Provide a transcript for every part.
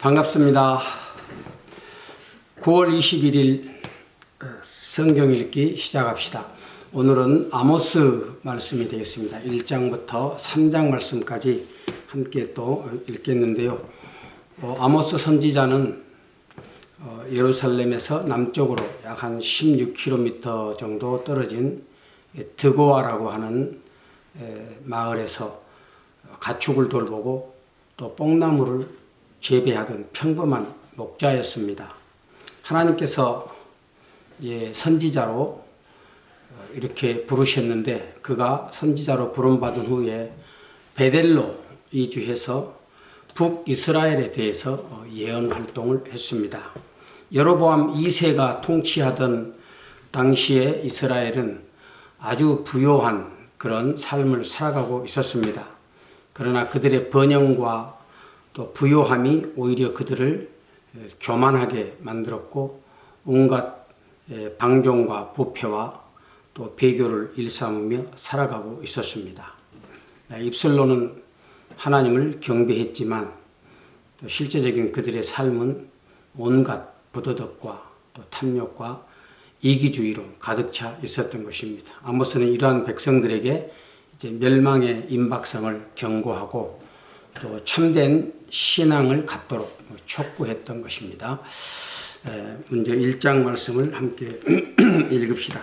반갑습니다. 9월 21일 성경 읽기 시작합시다. 오늘은 아모스 말씀이 되겠습니다. 1장부터 3장 말씀까지 함께 또 읽겠는데요. 아모스 선지자는 예루살렘에서 남쪽으로 약 한 16km 정도 떨어진 드고아라고 하는 마을에서 가축을 돌보고 또 뽕나무를 재배하던 평범한 목자였습니다. 하나님께서 선지자로 이렇게 부르셨는데 그가 선지자로 부름받은 후에 베델로 이주해서 북이스라엘에 대해서 예언 활동을 했습니다. 여로보암 2세가 통치하던 당시에 이스라엘은 아주 부요한 그런 삶을 살아가고 있었습니다. 그러나 그들의 번영과 또 부요함이 오히려 그들을 교만하게 만들었고 온갖 방종과 부패와 또 배교를 일삼으며 살아가고 있었습니다. 입술로는 하나님을 경배했지만 또 실제적인 그들의 삶은 온갖 부도덕과 또 탐욕과 이기주의로 가득 차 있었던 것입니다. 아모스는 이러한 백성들에게 이제 멸망의 임박성을 경고하고 또 참된 신앙을 갖도록 촉구했던 것입니다. 먼저 1장 말씀을 함께 읽읍시다.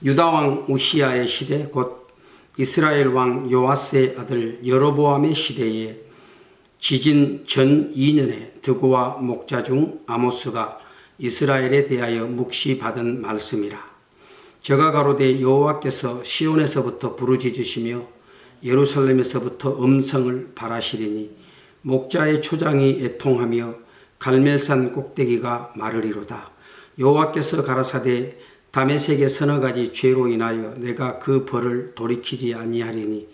유다왕 우시야의 시대 곧 이스라엘 왕 요아스의 아들 여로보암의 시대에 지진 전 2년에 드고와 목자 중 아모스가 이스라엘에 대하여 묵시 받은 말씀이라. 저가 가로되 여호와께서 시온에서부터 부르짖으시며 예루살렘에서부터 음성을 발하시리니 목자의 초장이 애통하며 갈멜산 꼭대기가 마르리로다. 여호와께서 가라사대 다메섹의 서너 가지 죄로 인하여 내가 그 벌을 돌이키지 아니하리니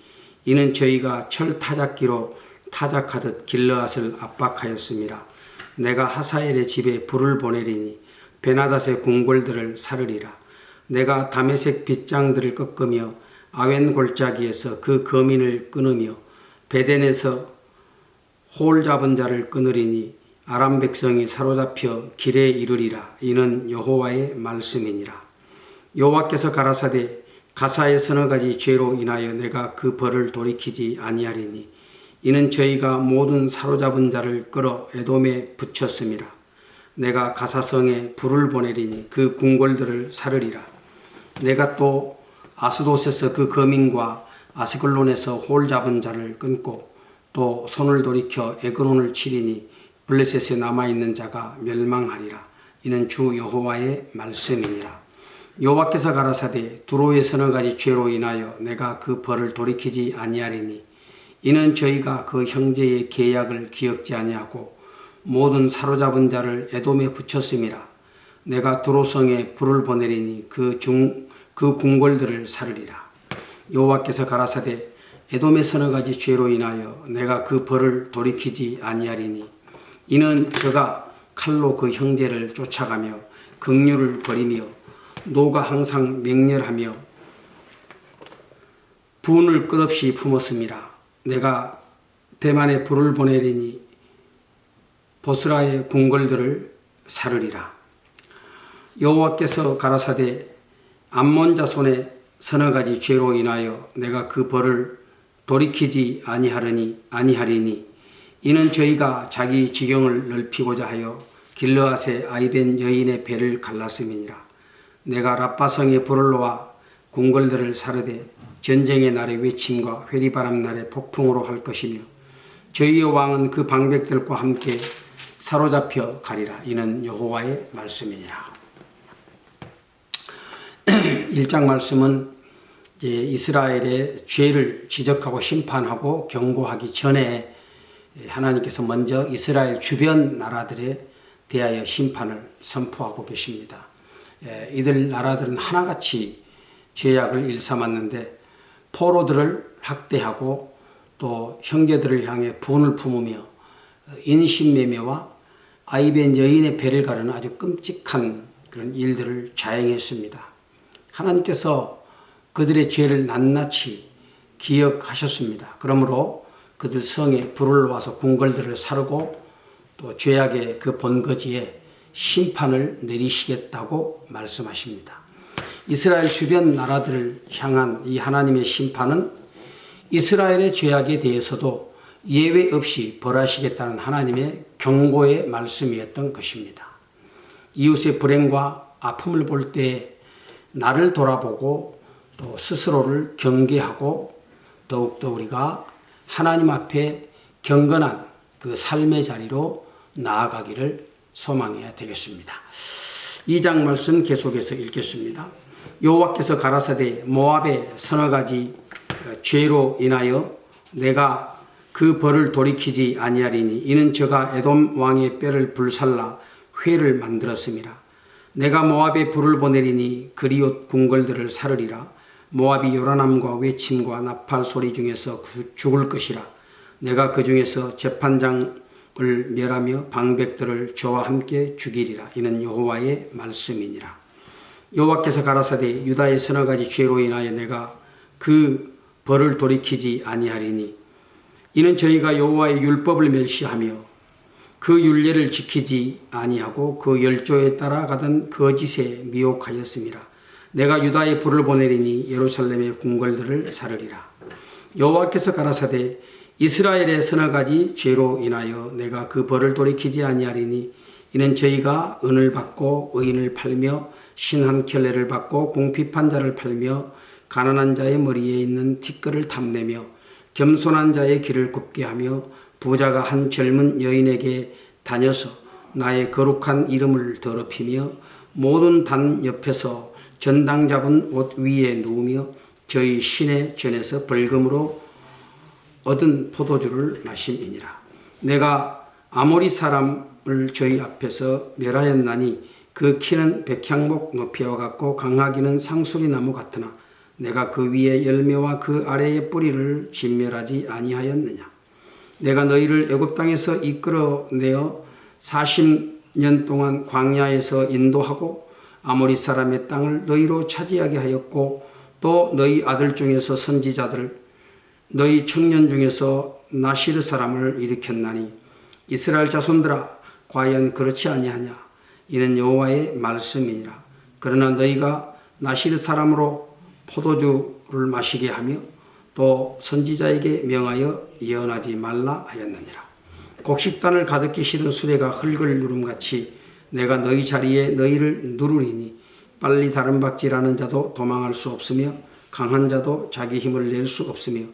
이는 저희가 철 타작기로 타작하듯 길르앗을 압박하였음이라. 내가 하사엘의 집에 불을 보내리니 베나닷의 궁궐들을 사르리라. 내가 다메섹 빗장들을 꺾으며 아웬 골짜기에서 그 거민을 끊으며 베덴에서 홀 잡은 자를 끊으리니 아람 백성이 사로잡혀 길에 이르리라. 이는 여호와의 말씀이니라. 여호와께서 가라사대 가사의 서너 가지 죄로 인하여 내가 그 벌을 돌이키지 아니하리니 이는 저희가 모든 사로잡은 자를 끌어 에돔에 붙였음이라. 내가 가사성에 불을 보내리니 그 궁궐들을 사르리라. 내가 또 아스돗에서 그 거민과 아스글론에서 홀 잡은 자를 끊고 또 손을 돌이켜 에그론을 치리니 블레셋에 남아있는 자가 멸망하리라. 이는 주 여호와의 말씀이니라. 여호와께서 가라사대 두로의 서너 가지 죄로 인하여 내가 그 벌을 돌이키지 아니하리니 이는 저희가 그 형제의 계약을 기억지 아니하고 모든 사로잡은 자를 에돔에 붙였음이라. 내가 두로성에 불을 보내리니 그 궁궐들을 사르리라. 여호와께서 가라사대 에돔의 서너 가지 죄로 인하여 내가 그 벌을 돌이키지 아니하리니 이는 저가 칼로 그 형제를 쫓아가며 긍휼을 버리며 노가 항상 맹렬하며 분을 끝없이 품었음이라. 내가 대만에 불을 보내리니 보스라의 궁궐들을 사르리라. 여호와께서 가라사대 암몬 자손의 서너 가지 죄로 인하여 내가 그 벌을 돌이키지 아니하리니 이는 저희가 자기 지경을 넓히고자 하여 길르앗의 아이벤 여인의 배를 갈랐음이니라. 내가 라빠성에 불을 놓아 궁궐들을 사르되 전쟁의 날의 외침과 회리바람 날의 폭풍으로 할 것이며 저희의 왕은 그 방백들과 함께 사로잡혀 가리라. 이는 여호와의 말씀이니라. 1장 말씀은 이제 이스라엘의 죄를 지적하고 심판하고 경고하기 전에 하나님께서 먼저 이스라엘 주변 나라들에 대하여 심판을 선포하고 계십니다. 이들 나라들은 하나같이 죄악을 일삼았는데 포로들을 학대하고 또 형제들을 향해 분을 품으며 인신매매와 아이벤 여인의 배를 가르는 아주 끔찍한 그런 일들을 자행했습니다. 하나님께서 그들의 죄를 낱낱이 기억하셨습니다. 그러므로 그들 성에 불을 놓아서 궁궐들을 사르고 또 죄악의 그 본거지에 심판을 내리시겠다고 말씀하십니다. 이스라엘 주변 나라들을 향한 이 하나님의 심판은 이스라엘의 죄악에 대해서도 예외 없이 벌하시겠다는 하나님의 경고의 말씀이었던 것입니다. 이웃의 불행과 아픔을 볼 때 나를 돌아보고 또 스스로를 경계하고 더욱더 우리가 하나님 앞에 경건한 그 삶의 자리로 나아가기를 소망해야 되겠습니다. 2장 말씀 계속해서 읽겠습니다. 여호와께서 가라사대 모압의 서너 가지 죄로 인하여 내가 그 벌을 돌이키지 아니하리니 이는 저가 에돔 왕의 뼈를 불살라 회를 만들었음이라. 내가 모압에 불을 보내리니 그리옷 궁궐들을 사르리라. 모압이 요란함과 외침과 나팔 소리 중에서 죽을 것이라. 내가 그 중에서 재판장을 멸하며 방백들을 저와 함께 죽이리라. 이는 여호와의 말씀이니라. 여호와께서 가라사대 유다의 서너 가지 죄로 인하여 내가 그 벌을 돌이키지 아니하리니 이는 저희가 여호와의 율법을 멸시하며 그 율례를 지키지 아니하고 그 열조에 따라가던 거짓에 미혹하였음이라. 내가 유다에 불을 보내리니 예루살렘의 궁궐들을 사르리라. 여호와께서 가라사대 이스라엘의 서너 가지 죄로 인하여 내가 그 벌을 돌이키지 아니하리니 이는 저희가 은을 받고 의인을 팔며 신한 켤레를 받고 공핍한 자를 팔며 가난한 자의 머리에 있는 티끌을 탐내며 겸손한 자의 길을 굽게 하며 부자가 한 젊은 여인에게 다녀서 나의 거룩한 이름을 더럽히며 모든 단 옆에서 전당 잡은 옷 위에 누우며 저희 신의 전에서 벌금으로 얻은 포도주를 마심이니라. 내가 아모리 사람을 저희 앞에서 멸하였나니 그 키는 백향목 높이와 같고 강하기는 상수리 나무 같으나 내가 그 위에 열매와 그 아래의 뿌리를 진멸하지 아니하였느냐. 내가 너희를 애굽 땅에서 이끌어내어 40년 동안 광야에서 인도하고 아모리 사람의 땅을 너희로 차지하게 하였고 또 너희 아들 중에서 선지자들 너희 청년 중에서 나시르 사람을 일으켰나니 이스라엘 자손들아 과연 그렇지 아니하냐. 이는 여호와의 말씀이니라. 그러나 너희가 나시르 사람으로 포도주를 마시게 하며 또 선지자에게 명하여 예언하지 말라 하였느니라. 곡식단을 가득히 실은 수레가 흙을 누름같이 내가 너희 자리에 너희를 누르리니 빨리 다름박질하는 자도 도망할 수 없으며 강한 자도 자기 힘을 낼 수 없으며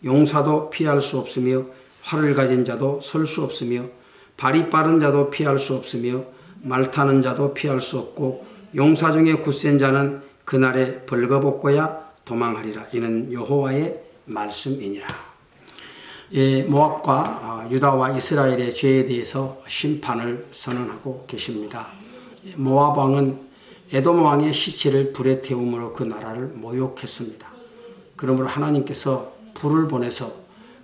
용사도 피할 수 없으며 활을 가진 자도 설 수 없으며 발이 빠른 자도 피할 수 없으며 말 타는 자도 피할 수 없고 용사 중에 굳센 자는 그날에 벌거벗고야 도망하리라. 이는 여호와의 말씀이니라. 모압과 유다와 이스라엘의 죄에 대해서 심판을 선언하고 계십니다. 모압 왕은 에돔 왕의 시체를 불에 태움으로 그 나라를 모욕했습니다. 그러므로 하나님께서 불을 보내서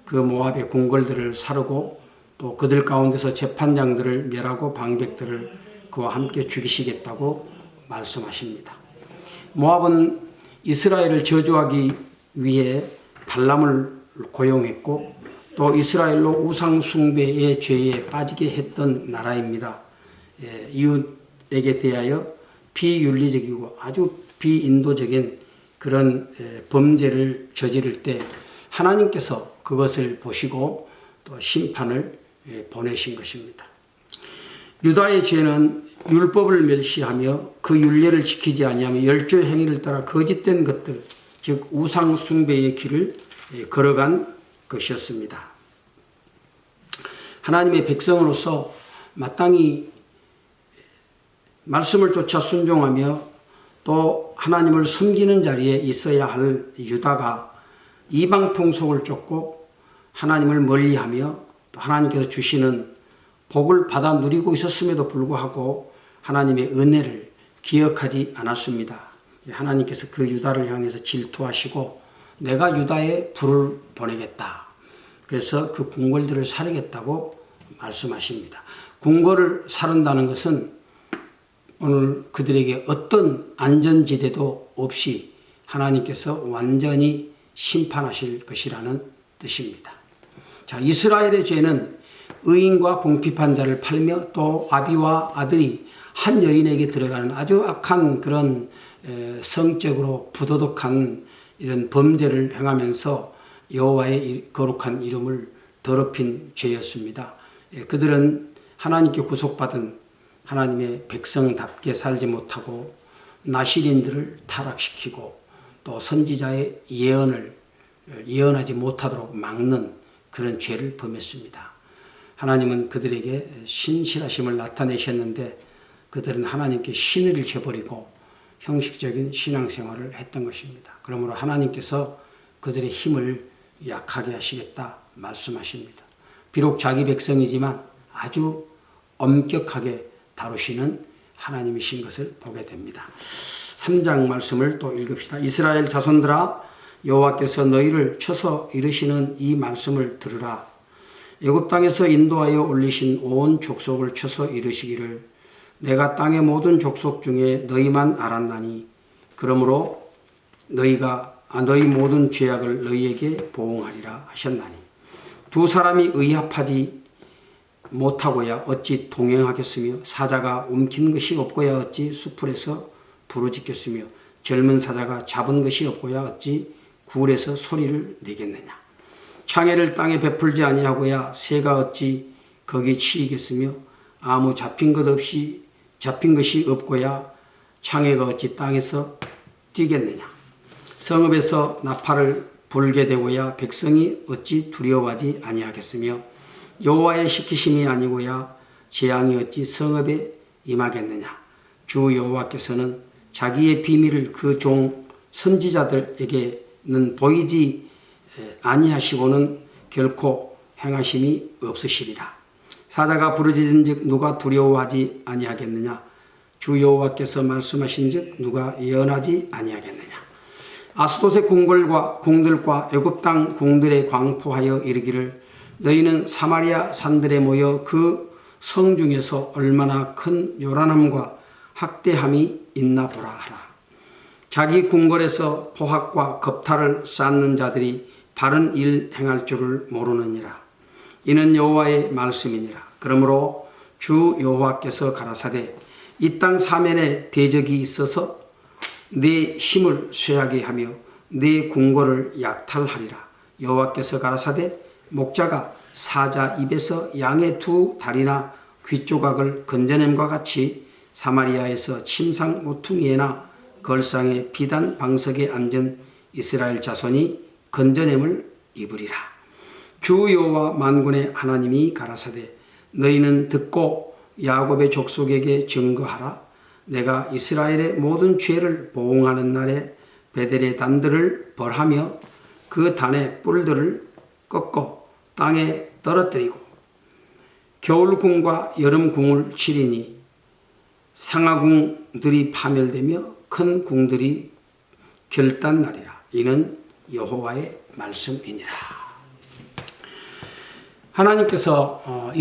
그 모압의 궁궐들을 사르고 또 그들 가운데서 재판장들을 멸하고 방백들을 그와 함께 죽이시겠다고 말씀하십니다. 모압은 이스라엘을 저주하기 위해 발람을 고용했고 또 이스라엘로 우상 숭배의 죄에 빠지게 했던 나라입니다. 이웃에게 대하여 비윤리적이고 아주 비인도적인 그런 범죄를 저지를 때 하나님께서 그것을 보시고 또 심판을 보내신 것입니다. 유다의 죄는 율법을 멸시하며 그 율례를 지키지 아니하며 열조 행위를 따라 거짓된 것들, 즉 우상 숭배의 길을 걸어간 것이었습니다. 하나님의 백성으로서 마땅히 말씀을 쫓아 순종하며 또 하나님을 섬기는 자리에 있어야 할 유다가 이방 풍속을 쫓고 하나님을 멀리하며 또 하나님께서 주시는 복을 받아 누리고 있었음에도 불구하고 하나님의 은혜를 기억하지 않았습니다. 하나님께서 그 유다를 향해서 질투하시고 내가 유다에 불을 보내겠다. 그래서 그 궁궐들을 사르겠다고 말씀하십니다. 궁궐을 사른다는 것은 오늘 그들에게 어떤 안전지대도 없이 하나님께서 완전히 심판하실 것이라는 뜻입니다. 자, 이스라엘의 죄는 의인과 공핍한 자를 팔며 또 아비와 아들이 한 여인에게 들어가는 아주 악한 그런 성적으로 부도덕한 이런 범죄를 행하면서 여호와의 거룩한 이름을 더럽힌 죄였습니다. 그들은 하나님께 구속받은 하나님의 백성답게 살지 못하고 나실인들을 타락시키고 또 선지자의 예언하지 못하도록 막는 그런 죄를 범했습니다. 하나님은 그들에게 신실하심을 나타내셨는데 그들은 하나님께 신의를 저버리고 형식적인 신앙생활을 했던 것입니다. 그러므로 하나님께서 그들의 힘을 약하게 하시겠다 말씀하십니다. 비록 자기 백성이지만 아주 엄격하게 다루시는 하나님이신 것을 보게 됩니다. 3장 말씀을 또 읽읍시다. 이스라엘 자손들아, 여호와께서 너희를 쳐서 이르시는 이 말씀을 들으라. 애굽 땅에서 인도하여 올리신 온 족속을 쳐서 이르시기를 내가 땅의 모든 족속 중에 너희만 알았나니 그러므로 너희 모든 죄악을 너희에게 보응하리라 하셨나니 두 사람이 의합하지 못하고야 어찌 동행하겠으며 사자가 움킨 것이 없고야 어찌 수풀에서 부르짖겠으며 젊은 사자가 잡은 것이 없고야 어찌 굴에서 소리를 내겠느냐. 창해를 땅에 베풀지 아니하고야 새가 어찌 거기 치이겠으며 아무 잡힌 것이 없고야 창해가 어찌 땅에서 뛰겠느냐. 성읍에서 나팔을 불게 되고야 백성이 어찌 두려워하지 아니하겠으며 여호와의 시키심이 아니고야 재앙이 어찌 성읍에 임하겠느냐. 주 여호와께서는 자기의 비밀을 그 종 선지자들에게는 보이지 아니하시고는 결코 행하심이 없으시리라. 사자가 부르짖은즉 누가 두려워하지 아니하겠느냐. 주 여호와께서 말씀하신즉 누가 예언하지 아니하겠느냐. 아스돗의 궁들과 애굽 땅 궁들에 광포하여 이르기를 너희는 사마리아 산들에 모여 그 성 중에서 얼마나 큰 요란함과 학대함이 있나 보라 하라. 자기 궁궐에서 포학과 겁탈을 쌓는 자들이 바른 일 행할 줄을 모르느니라. 이는 여호와의 말씀이니라. 그러므로 주 여호와께서 가라사대 이 땅 사면에 대적이 있어서 내 힘을 쇠하게 하며 내 궁궐을 약탈하리라. 여호와께서 가라사대 목자가 사자 입에서 양의 두 다리나 귀조각을 건져냄과 같이 사마리아에서 침상 모퉁이에나 걸상의 비단 방석에 앉은 이스라엘 자손이 건져냄을 입으리라. 주 여호와 만군의 하나님이 가라사대 너희는 듣고 야곱의 족속에게 증거하라. 내가 이스라엘의 모든 죄를 보응하는 날에 베델의 단들을 벌하며 그 단의 뿔들을 꺾고 땅에 떨어뜨리고 겨울궁과 여름궁을 치리니 상하궁들이 파멸되며 큰 궁들이 결단 날이라. 이는 여호와의 말씀이니라. 하나님께서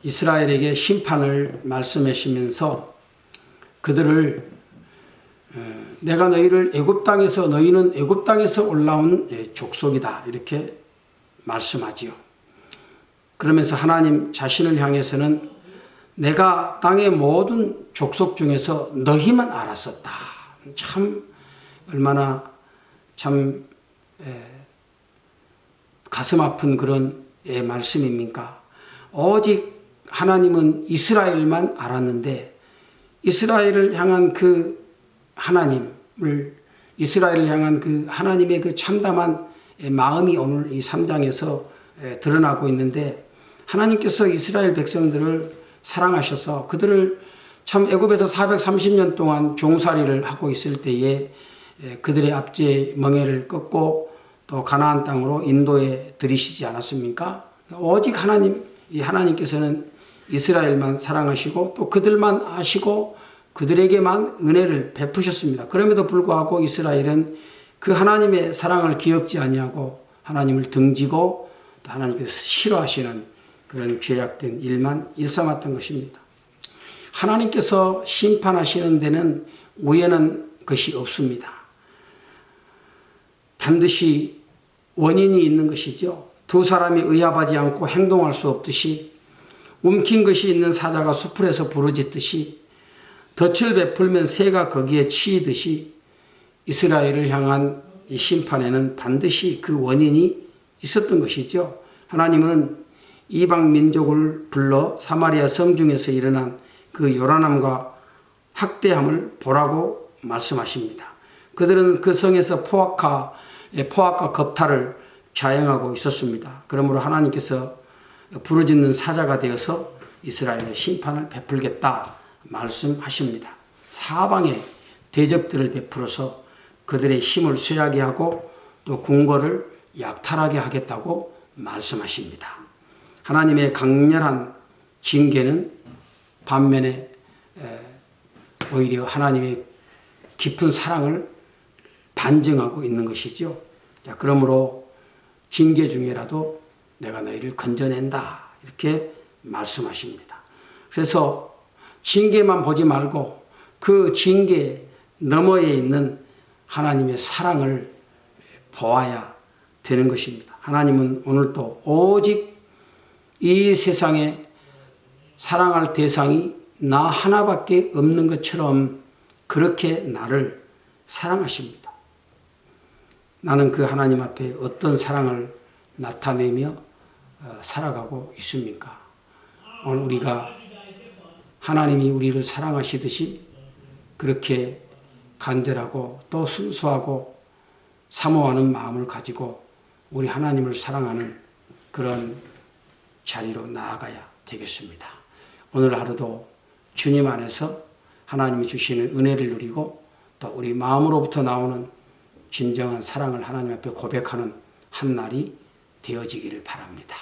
이스라엘에게 심판을 말씀하시면서 그들을 내가 너희는 애굽 땅에서 올라온 족속이다 이렇게 말씀하지요. 그러면서 하나님 자신을 향해서는 내가 땅의 모든 족속 중에서 너희만 알았었다. 참 얼마나 참 가슴 아픈 그런 말씀입니까? 오직 하나님은 이스라엘만 알았는데 이스라엘을 향한 그 하나님의 그 참담한 마음이 오늘 이 3장에서 드러나고 있는데 하나님께서 이스라엘 백성들을 사랑하셔서 그들을 참 애굽에서 430년 동안 종살이를 하고 있을 때에 그들의 압제 멍에를 꺾고 또 가나안 땅으로 인도에 들이시지 않았습니까? 오직 하나님께서는 이스라엘만 사랑하시고 또 그들만 아시고 그들에게만 은혜를 베푸셨습니다. 그럼에도 불구하고 이스라엘은 그 하나님의 사랑을 기억지 아니하고 하나님을 등지고 또 하나님께서 싫어하시는 그런 죄악된 일만 일삼았던 것입니다. 하나님께서 심판하시는 데는 우연한 것이 없습니다. 반드시 원인이 있는 것이죠. 두 사람이 의합하지 않고 행동할 수 없듯이 움킨 것이 있는 사자가 수풀에서 부르짖듯이 덫을 베풀면 새가 거기에 치이듯이 이스라엘을 향한 이 심판에는 반드시 그 원인이 있었던 것이죠. 하나님은 이방 민족을 불러 사마리아 성중에서 일어난 그 요란함과 학대함을 보라고 말씀하십니다. 그들은 그 성에서 포악과 겁탈을 자행하고 있었습니다. 그러므로 하나님께서 부르짖는 사자가 되어서 이스라엘의 심판을 베풀겠다 말씀하십니다. 사방에 대적들을 베풀어서 그들의 힘을 쇠하게 하고 또 궁궐을 약탈하게 하겠다고 말씀하십니다. 하나님의 강렬한 징계는 반면에 오히려 하나님의 깊은 사랑을 반증하고 있는 것이죠. 자, 그러므로 징계 중에라도 내가 너희를 건져낸다 이렇게 말씀하십니다. 그래서 징계만 보지 말고 그 징계 너머에 있는 하나님의 사랑을 보아야 되는 것입니다. 하나님은 오늘도 오직 이 세상에 사랑할 대상이 나 하나밖에 없는 것처럼 그렇게 나를 사랑하십니다. 나는 그 하나님 앞에 어떤 사랑을 나타내며 살아가고 있습니까? 오늘 우리가 하나님이 우리를 사랑하시듯이 그렇게 간절하고 또 순수하고 사모하는 마음을 가지고 우리 하나님을 사랑하는 그런 자리로 나아가야 되겠습니다. 오늘 하루도 주님 안에서 하나님이 주시는 은혜를 누리고 또 우리 마음으로부터 나오는 진정한 사랑을 하나님 앞에 고백하는 한 날이 되어지기를 바랍니다.